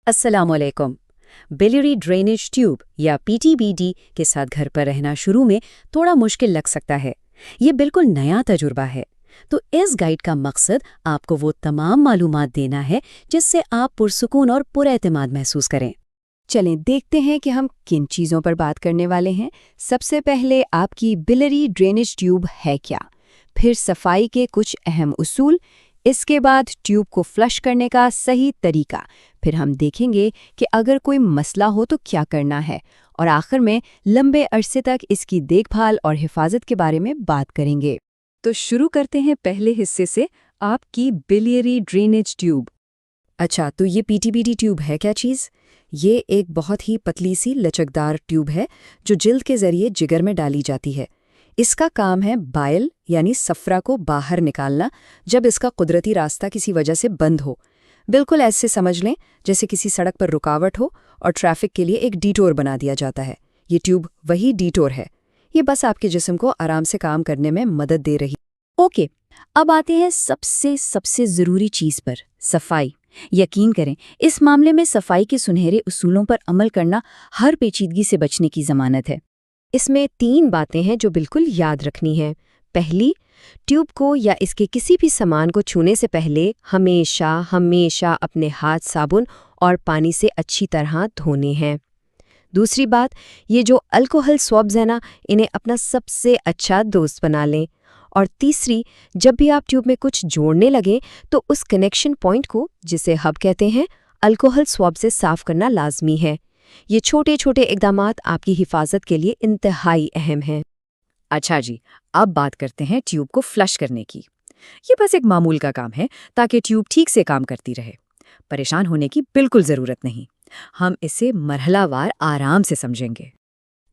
अस्सलाम वालेकुम। Biliary drainage tube या पीटीबीडी के साथ घर पर रहना शुरू में थोड़ा मुश्किल लग सकता है। ये बिल्कुल नया तजुर्बा है। तो इस गाइड का मकसद आपको वो तमाम मालूमात देना है जिससे आप पुरसुकून और पुरएतमाद महसूस करें। चलें देखते हैं कि हम किन चीज़ों पर बात करने वाले हैं। सबसे पहले आपकी बिलियरी ड्रेनेज ट्यूब है क्या, फिर सफाई के कुछ अहम उसूल, इसके बाद ट्यूब को फ्लश करने का सही तरीका, फिर हम देखेंगे कि अगर कोई मसला हो तो क्या करना है, और आखिर में लंबे अरसे तक इसकी देखभाल और हिफाजत के बारे में बात करेंगे। तो शुरू करते हैं पहले हिस्से से, आपकी बिलियरी ड्रेनेज ट्यूब। अच्छा, तो ये पीटीबीडी ट्यूब है क्या चीज़? ये एक बहुत ही पतली सी लचकदार ट्यूब है जो जिल्द के जरिए जिगर में डाली जाती है। इसका काम है बाइल यानी सफरा को बाहर निकालना जब इसका कुदरती रास्ता किसी वजह से बंद हो। बिल्कुल ऐसे समझ लें जैसे किसी सड़क पर रुकावट हो और ट्रैफिक के लिए एक डीटोर बना दिया जाता है। ये ट्यूब वही डीटोर है। ये बस आपके जिस्म को आराम से काम करने में मदद दे रही। ओके, अब आते हैं सबसे ज़रूरी चीज़ पर, सफाई। यकीन करें, इस मामले में सफाई के सुनहरे उसूलों पर अमल करना हर पेचीदगी से बचने की ज़मानत है। इसमें 3 बातें हैं जो बिल्कुल याद रखनी है। पहली, ट्यूब को या इसके किसी भी सामान को छूने से पहले हमेशा अपने हाथ साबुन और पानी से अच्छी तरह धोने हैं। दूसरी बात, ये जो अल्कोहल स्वैब्स हैं ना, इन्हें अपना सबसे अच्छा दोस्त बना लें। और तीसरी, जब भी आप ट्यूब में कुछ जोड़ने लगें तो उस कनेक्शन पॉइंट को, जिसे हब कहते हैं, अल्कोहल स्वैब से साफ करना लाजमी है। ये छोटे छोटे इक़दामात आपकी हिफाजत के लिए इंतहाई अहम हैं। अच्छा जी, अब बात करते हैं ट्यूब को फ्लश करने की। ये बस एक मामूल का काम है ताकि ट्यूब ठीक से काम करती रहे। परेशान होने की बिल्कुल ज़रूरत नहीं। हम इसे मरहलावार आराम से समझेंगे।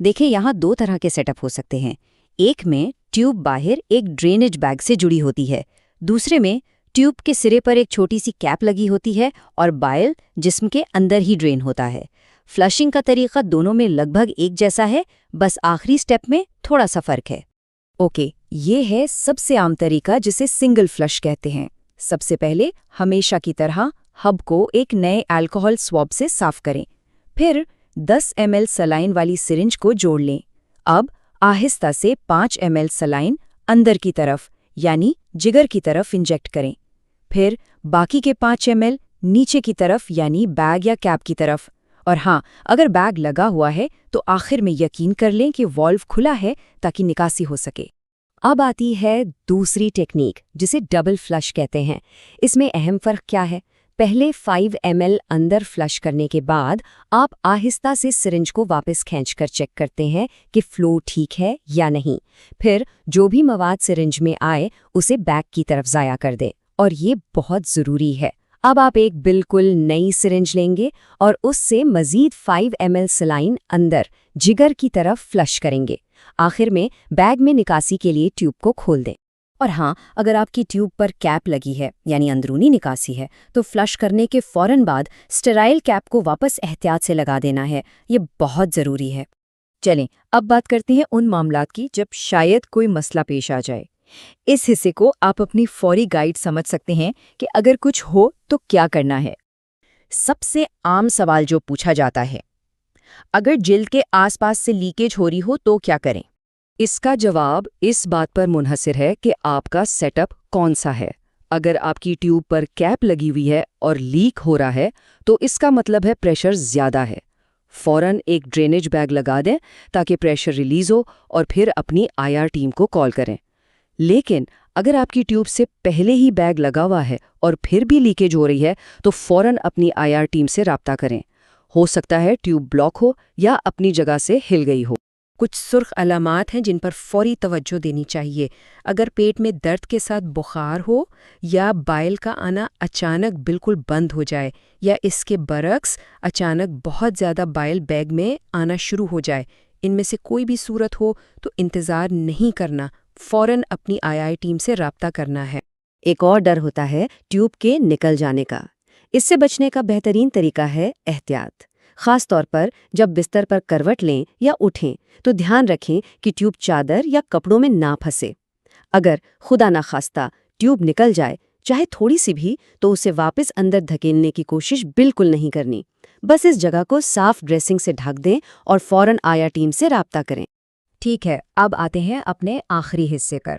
देखिए, यहाँ 2 तरह के सेटअप हो सकते हैं। एक में ट्यूब बाहर एक ड्रेनेज बैग से जुड़ी होती है, दूसरे में ट्यूब के सिरे पर एक छोटी सी कैप लगी होती है और बाइल जिस्म के अंदर ही ड्रेन होता है। फ्लशिंग का तरीका दोनों में लगभग एक जैसा है, बस आखिरी स्टेप में थोड़ा सा फर्क है। ओके, ये है सबसे आम तरीका जिसे सिंगल फ्लश कहते हैं। सबसे पहले हमेशा की तरह हब को एक नए अल्कोहल स्वैब से साफ करें। फिर 10 ml सलाइन वाली सिरिंज को जोड़ लें। अब आहिस्ता से 5 ml सलाइन अंदर की तरफ यानी जिगर की तरफ इंजेक्ट करें। फिर बाकी के 5 ml नीचे की तरफ यानी बैग या कैप की तरफ। और हाँ, अगर बैग लगा हुआ है तो आखिर में यकीन कर लें कि वॉल्व खुला है ताकि निकासी हो सके। अब आती है दूसरी टेक्निक जिसे डबल फ्लश कहते हैं। इसमें अहम फ़र्क क्या है? पहले 5 ml अंदर फ्लश करने के बाद आप आहिस्ता से सिरिंज को वापस खींचकर चेक करते हैं कि फ्लो ठीक है या नहीं। फिर जो भी मवाद सिरिंज में आए उसे बैग की तरफ ज़ाया कर दें, और ये बहुत ज़रूरी है। अब आप एक बिल्कुल नई सिरिंज लेंगे और उससे मज़ीद 5 ml सलाइन अंदर जिगर की तरफ फ्लश करेंगे। आखिर में बैग में निकासी के लिए ट्यूब को खोल दें। और हाँ, अगर आपकी ट्यूब पर कैप लगी है यानी अंदरूनी निकासी है तो फ्लश करने के फ़ौरन बाद स्टेराइल कैप को वापस एहतियात से लगा देना है। ये बहुत ज़रूरी है। चलें, अब बात करते हैं उन मामलात की जब शायद कोई मसला पेश आ जाए। इस हिस्से को आप अपनी फौरी गाइड समझ सकते हैं कि अगर कुछ हो तो क्या करना है। सबसे आम सवाल जो पूछा जाता है, अगर जिल्द के आसपास से लीकेज हो रही हो तो क्या करें? इसका जवाब इस बात पर मुनहसिर है कि आपका सेटअप कौन सा है। अगर आपकी ट्यूब पर कैप लगी हुई है और लीक हो रहा है तो इसका मतलब है प्रेशर ज़्यादा है। फ़ौरन एक ड्रेनेज बैग लगा दें ताकि प्रेशर रिलीज़ हो और फिर अपनी आईआर टीम को कॉल करें। लेकिन अगर आपकी ट्यूब से पहले ही बैग लगा हुआ है और फिर भी लीकेज हो रही है तो फ़ौरन अपनी आईआर टीम से राब्ता करें। हो सकता है ट्यूब ब्लॉक हो या अपनी जगह से हिल गई हो। कुछ सुर्ख अलामात हैं जिन पर फौरी तवज्जो देनी चाहिए। अगर पेट में दर्द के साथ बुखार हो या बाइल का आना अचानक बिल्कुल बंद हो जाए या इसके बरक्स अचानक बहुत ज़्यादा बाइल बैग में आना शुरू हो जाए, इनमें से कोई भी सूरत हो तो इंतज़ार नहीं करना, फ़ौरन अपनी आईआर टीम से राब्ता करना है। एक और डर होता है ट्यूब के निकल जाने का। इससे बचने का बेहतरीन तरीका है एहतियात। ख़ास तौर पर जब बिस्तर पर करवट लें या उठें तो ध्यान रखें कि ट्यूब चादर या कपड़ों में ना फंसे। अगर खुदा ना खास्ता ट्यूब निकल जाए, चाहे थोड़ी सी भी, तो उसे वापस अंदर धकेलने की कोशिश बिल्कुल नहीं करनी। بس اس جگہ کو صاف ڈریسنگ سے ڈھک دیں اور فوراً آیا ٹیم سے رابطہ کریں۔ ٹھیک ہے، اب آتے ہیں اپنے آخری حصے پر،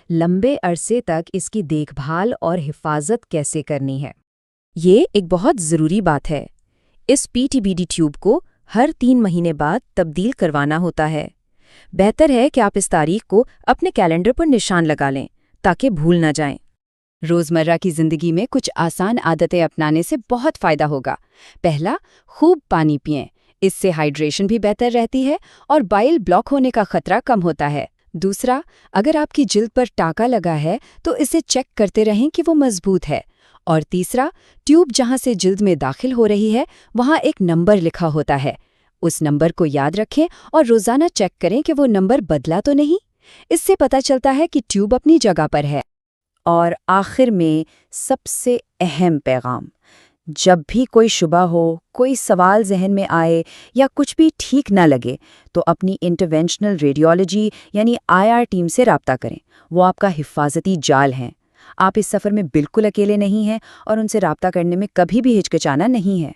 لمبے عرصے تک اس کی دیکھ بھال اور حفاظت کیسے کرنی ہے۔ یہ ایک بہت ضروری بات ہے۔ اس PTBD ٹیوب کو ہر 3 مہینے بعد تبدیل کروانا ہوتا ہے۔ بہتر ہے کہ آپ اس تاریخ کو اپنے کیلنڈر پر نشان لگا لیں تاکہ بھول نہ جائیں۔ روزمرہ کی زندگی میں کچھ آسان عادتیں اپنانے سے بہت فائدہ ہوگا۔ پہلا، خوب پانی پئیں، اس سے ہائیڈریشن بھی بہتر رہتی ہے اور بائل بلاک ہونے کا خطرہ کم ہوتا ہے۔ دوسرا، اگر آپ کی جلد پر ٹاکا لگا ہے تو اسے چیک کرتے رہیں کہ وہ مضبوط ہے۔ اور تیسرا، ٹیوب جہاں سے جلد میں داخل ہو رہی ہے وہاں ایک نمبر لکھا ہوتا ہے، اس نمبر کو یاد رکھیں اور روزانہ چیک کریں کہ وہ نمبر بدلا تو نہیں۔ اس سے پتہ چلتا ہے کہ ٹیوب اپنی جگہ پر ہے۔ اور آخر میں سب سے اہم پیغام، جب بھی کوئی شبہ ہو، کوئی سوال ذہن میں آئے یا کچھ بھی ٹھیک نہ لگے تو اپنی انٹرونشنل ریڈیولوجی یعنی IR ٹیم سے رابطہ کریں۔ وہ آپ کا حفاظتی جال ہیں۔ آپ اس سفر میں بالکل اکیلے نہیں ہیں اور ان سے رابطہ کرنے میں کبھی بھی ہچکچانا نہیں ہے۔